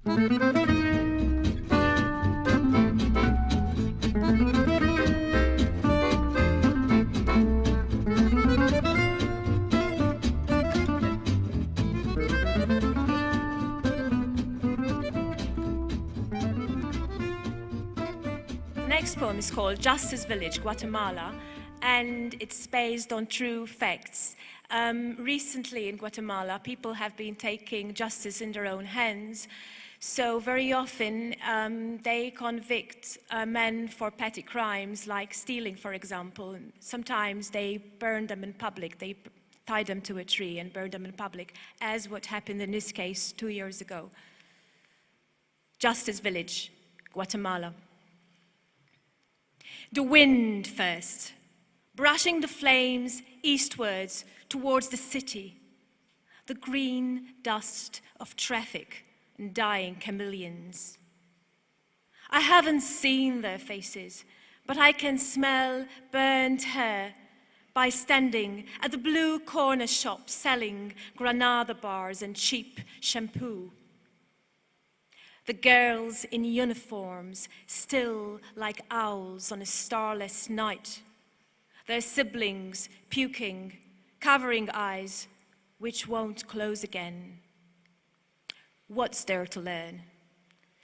The next poem is called Justice Village, Guatemala, and it's based on true facts. Recently in Guatemala, people have been taking justice in their own hands, so very often they convict men for petty crimes like stealing, for example. Sometimes they burn them in public. They tie them to a tree and burn them in public, as what happened in this case 2 years ago. Justice Village, Guatemala. The wind first, brushing the flames eastwards towards the city, the green dust of traffic and dying chameleons. I haven't seen their faces, but I can smell burnt hair by standing at the blue corner shop selling Granada bars and cheap shampoo. The girls in uniforms, still like owls on a starless night. Their siblings puking, covering eyes, which won't close again. What's there to learn?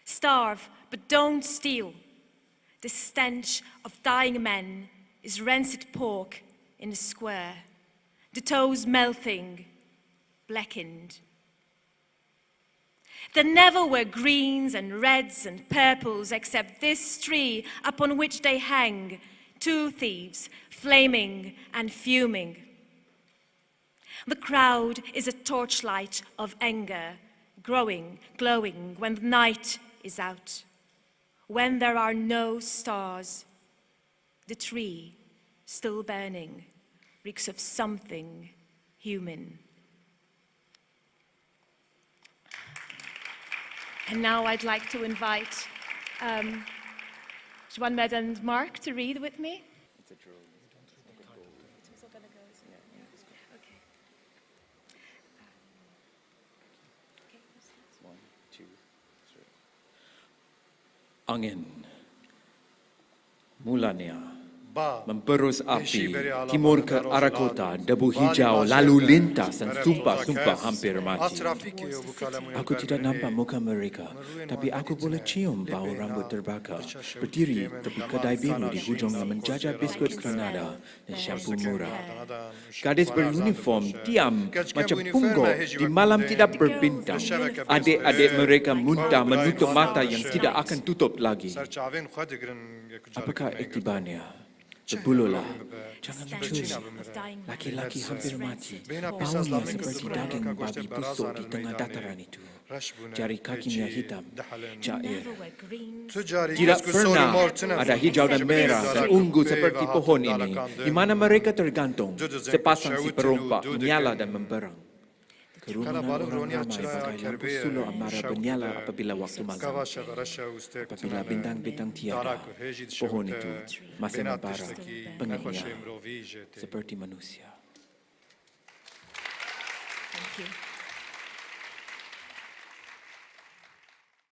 Starve, but don't steal. The stench of dying men is rancid pork in the square. The toes melting, blackened. There never were greens and reds and purples except this tree upon which they hang, two thieves, flaming and fuming. The crowd is a torchlight of anger, growing, glowing when the night is out. When there are no stars, the tree, still burning, reeks of something human. And now I'd like to invite Juanmed and Mark to read with me. It's a drill. Okay. 1, 2, 3. Angin, mulanya, memperus api, timur ke arah kota, debu hijau lalu lintas dan sumpah-sumpah hampir mati. Aku tidak nampak muka mereka, tapi aku boleh cium bau rambut terbakar, berdiri tepi kedai biru di hujung yang menjajah biskut Granada dan shampoo murah. Gadis beruniform diam macam punggol di malam tidak berbintang. Adik-adik mereka muntah menutup mata yang tidak akan tutup lagi. Apakah iktibarnya? Berbululah, jangan mencuri. Laki-laki hampir mati. Baunya seperti daging babi busuk di tengah dataran itu. Jari kakinya hitam, cair. Tidak pernah ada hijau dan merah dan ungu seperti pohon ini, di mana mereka tergantung. Sepasang si perompak menyala dan memberang. Kerumunan orang ramai bagai lampu suluh amara menyala apabila waktu malam. Apabila bintang-bintang tiada, pohon itu masih membara, pengiknya seperti manusia. Thank you.